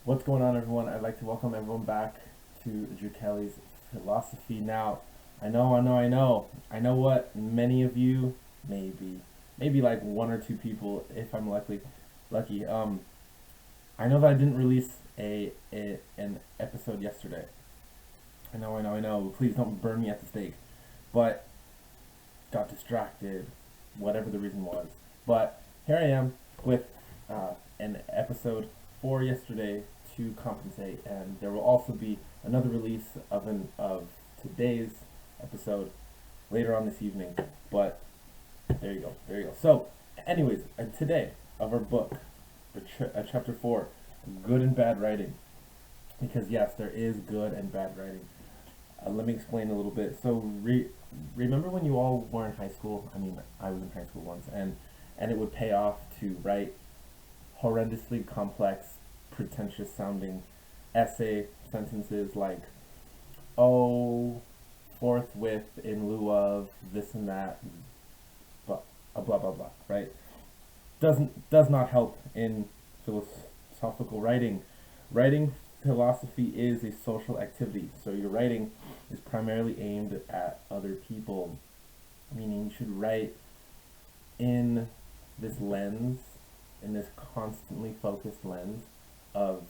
What's going on, everyone? I'd like to welcome everyone back to Cali's philosophy. Now, I know what many of you, maybe like one or two people, if I'm lucky. I know that I didn't release an episode yesterday. I know. Please don't burn me at the stake. But got distracted, whatever the reason was. But here I am with an episode for yesterday to compensate, and there will also be another release of today's episode later on this evening. But there you go. So, anyways, today of our book, chapter 4, good and bad writing, because yes, there is good and bad writing. Let me explain a little bit. So, remember when you all were in high school? I mean, I was in high school once, and it would pay off to write horrendously complex, pretentious sounding essay sentences like, oh, forthwith, in lieu of, this and that, blah blah blah, blah, right? Does not help in philosophical writing. Writing philosophy is a social activity, so your writing is primarily aimed at other people, meaning you should write in this lens, in this constantly focused lens of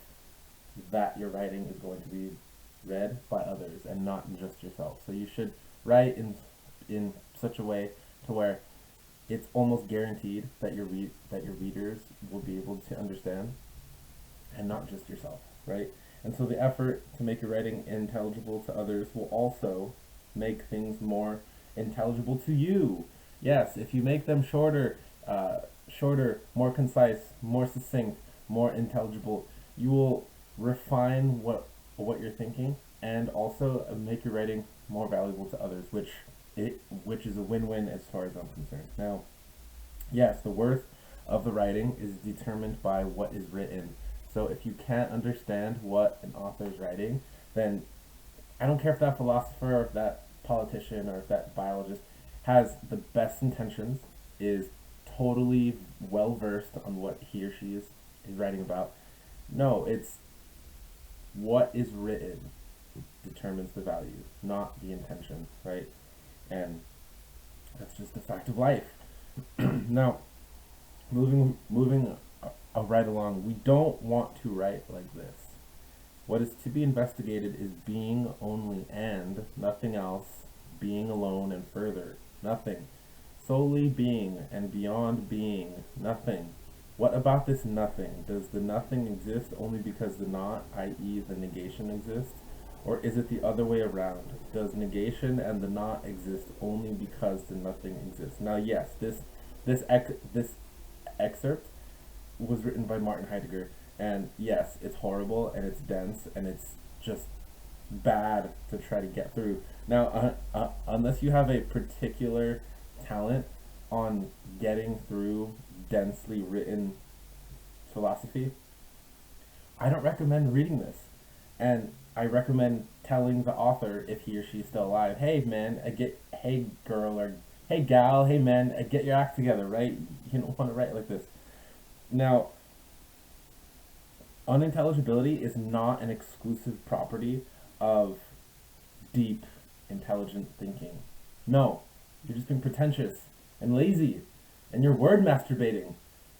that your writing is going to be read by others and not just yourself. So you should write in such a way to where it's almost guaranteed that your readers will be able to understand, and not just yourself, right? And so the effort to make your writing intelligible to others will also make things more intelligible to you. Yes, if you make them shorter, more concise, more succinct, more intelligible, you will refine what you're thinking, and also make your writing more valuable to others, which is a win-win as far as I'm concerned. Now, yes, the worth of the writing is determined by what is written. So if you can't understand what an author is writing, then I don't care if that philosopher or if that politician or if that biologist has the best intentions, is totally well versed on what he or she is writing about. No, it's what is written determines the value, not the intention, right? And that's just a fact of life. Now, moving right along, we don't want to write like this. What is to be investigated is being only and nothing else, being alone and further, nothing. Solely being and beyond being, nothing. What about this nothing? Does the nothing exist only because the not, i.e. the negation, exists? Or is it the other way around? Does negation and the not exist only because the nothing exists? Now, yes, this excerpt was written by Martin Heidegger, and yes, it's horrible and it's dense and it's just bad to try to get through. Now, unless you have a particular talent on getting through densely written philosophy, I don't recommend reading this. And I recommend telling the author, if he or she's still alive, hey man, hey girl, or hey gal, hey man, get your act together, right? You don't want to write like this. Now, unintelligibility is not an exclusive property of deep, intelligent thinking. No, you're just being pretentious and lazy, and you're word masturbating.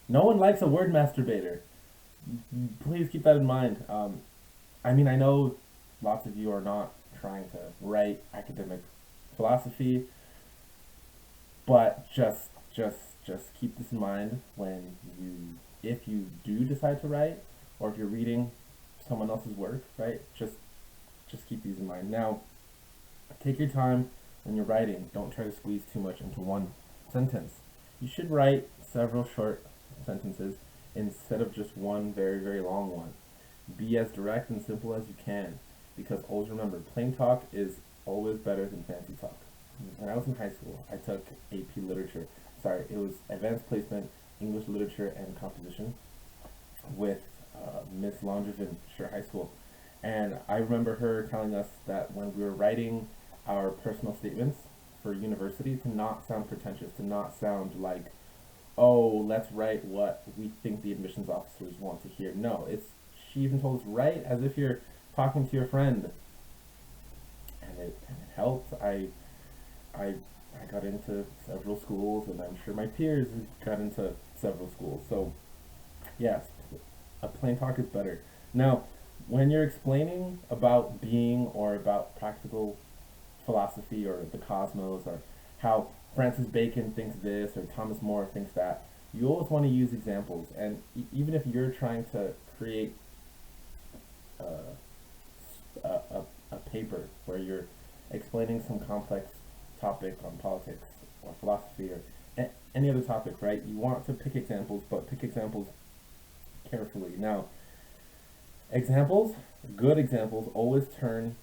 No one likes a word masturbator. Please keep that in mind. I know lots of you are not trying to write academic philosophy, but just keep this in mind if you do decide to write, or if you're reading someone else's work, right? Just keep these in mind. Now, take your time when you're writing. Don't try to squeeze too much into one sentence. You should write several short sentences instead of just one very, very long one. Be as direct and simple as you can, because always remember, plain talk is always better than fancy talk. When I was in high school, I took AP Literature. It was Advanced Placement, English Literature and Composition with Miss Langevin, Sure High School. And I remember her telling us that when we were writing our personal statements for university, to not sound pretentious, to not sound like, oh, let's write what we think the admissions officers want to hear. No, she even told us, write as if you're talking to your friend. And it helped. I I got into several schools, and I'm sure my peers got into several schools. So yes, a plain talk is better. Now, when you're explaining about being or about practical philosophy or the cosmos or how Francis Bacon thinks this or Thomas More thinks that, you always want to use examples. And even if you're trying to create uh, a paper where you're explaining some complex topic on politics or philosophy or any other topic, right? You want to pick examples, but pick examples carefully. Now, good examples, always turn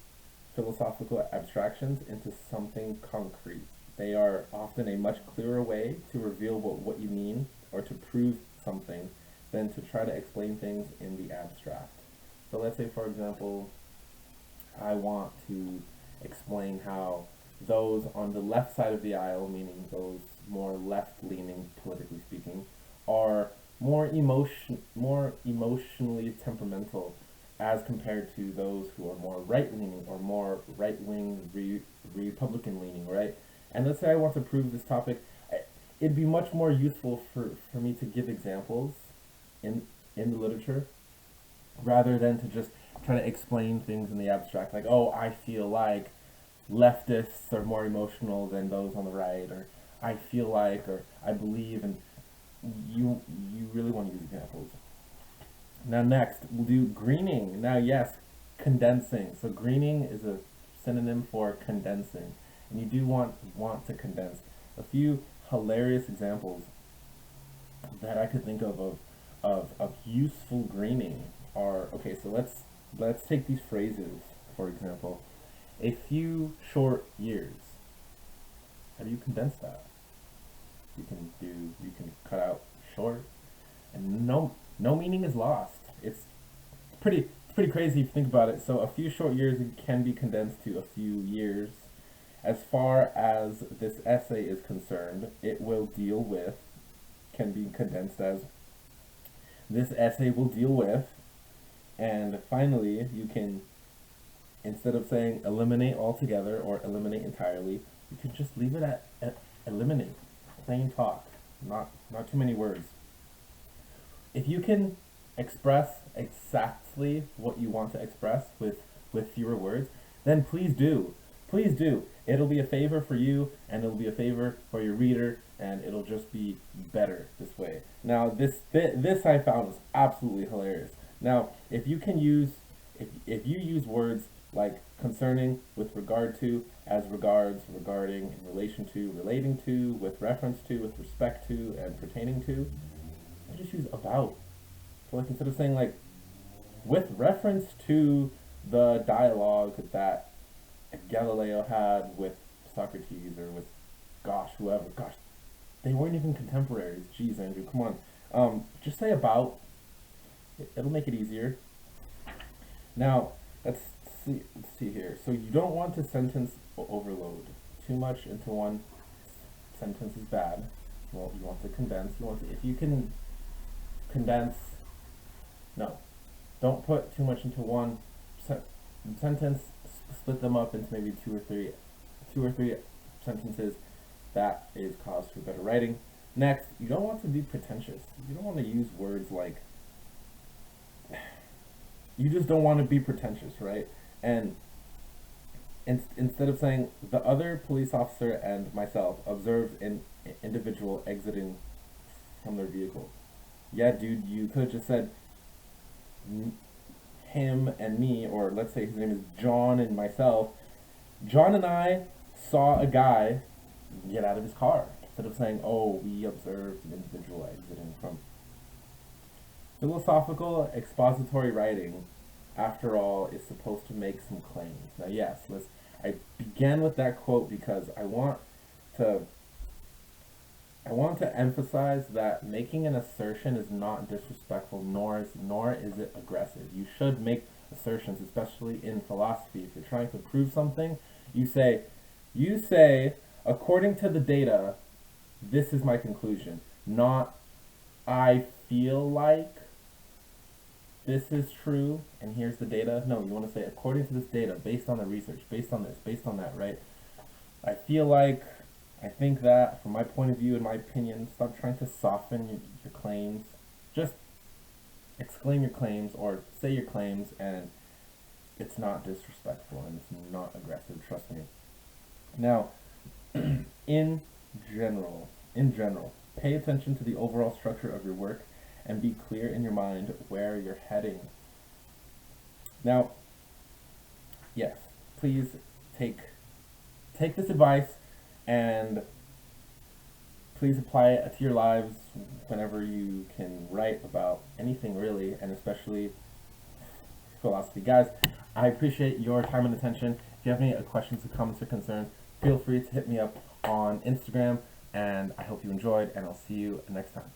philosophical abstractions into something concrete. They are often a much clearer way to reveal what you mean or to prove something than to try to explain things in the abstract. So let's say, for example, I want to explain how those on the left side of the aisle, meaning those more left-leaning, politically speaking, are more emotionally temperamental as compared to those who are more right-leaning or more right-wing Republican-leaning, right? And let's say I want to prove this topic, it'd be much more useful for me to give examples in the literature rather than to just try to explain things in the abstract, like, oh, I feel like leftists are more emotional than those on the right, or I feel like, or I believe, and you really want to use examples. Now next, we'll do greening. Now yes, condensing. So greening is a synonym for condensing, and you do want to condense. A few hilarious examples that I could think of useful greening are, okay, so let's take these phrases, for example. A few short years. How do you condense that? You can cut out short, and no meaning is lost. It's pretty crazy if you think about it. So a few short years can be condensed to a few years. As far as this essay is concerned, it will deal with, can be condensed as this essay will deal with, and finally you can, instead of saying eliminate altogether or eliminate entirely, you can just leave it at eliminate. Plain talk, not too many words. If you can express exactly what you want to express with fewer words, then please do. Please do. It'll be a favor for you, and it'll be a favor for your reader, and it'll just be better this way. Now, this I found was absolutely hilarious. Now, if you can use, if you use words like concerning, with regard to, as regards, regarding, in relation to, relating to, with reference to, with respect to, and pertaining to, I just use about. So like instead of saying like, with reference to the dialogue that Galileo had with Socrates or with, whoever, they weren't even contemporaries. Jeez, Andrew, come on. Just say about. It'll make it easier. Now, let's see here. So you don't want to sentence overload. Too much into one sentence is bad. Well, you want to condense. If you can condense, no. Don't put too much into one sentence. Split them up into maybe two or three sentences. That is cause for better writing. Next, you don't want to be pretentious. You don't want to use words like, you just don't want to be pretentious, right? And instead of saying, the other police officer and myself observed an individual exiting from their vehicle. Yeah, dude, you could have just said him and me, or let's say his name is John and myself. John and I saw a guy get out of his car. Instead of saying, oh, we observed an individual exiting from. Philosophical expository writing, after all, is supposed to make some claims. Now, yes, I began with that quote because I want to emphasize that making an assertion is not disrespectful, nor is it aggressive. You should make assertions, especially in philosophy. If you're trying to prove something, you say, according to the data, this is my conclusion. Not, I feel like. this is true and here's the data. No, you want to say according to this data, based on the research, based on this, based on that, right? I feel like, I think that from my point of view, in my opinion, stop trying to soften your claims. Just exclaim your claims or say your claims, and it's not disrespectful and it's not aggressive, trust me. Now, in in general, pay attention to the overall structure of your work and be clear in your mind where you're heading. Now, yes, please take take this advice and please apply it to your lives whenever you can write about anything really, and especially philosophy. Guys, I appreciate your time and attention. If you have any questions, comments, or concerns, feel free to hit me up on Instagram, and I hope you enjoyed, and I'll see you next time.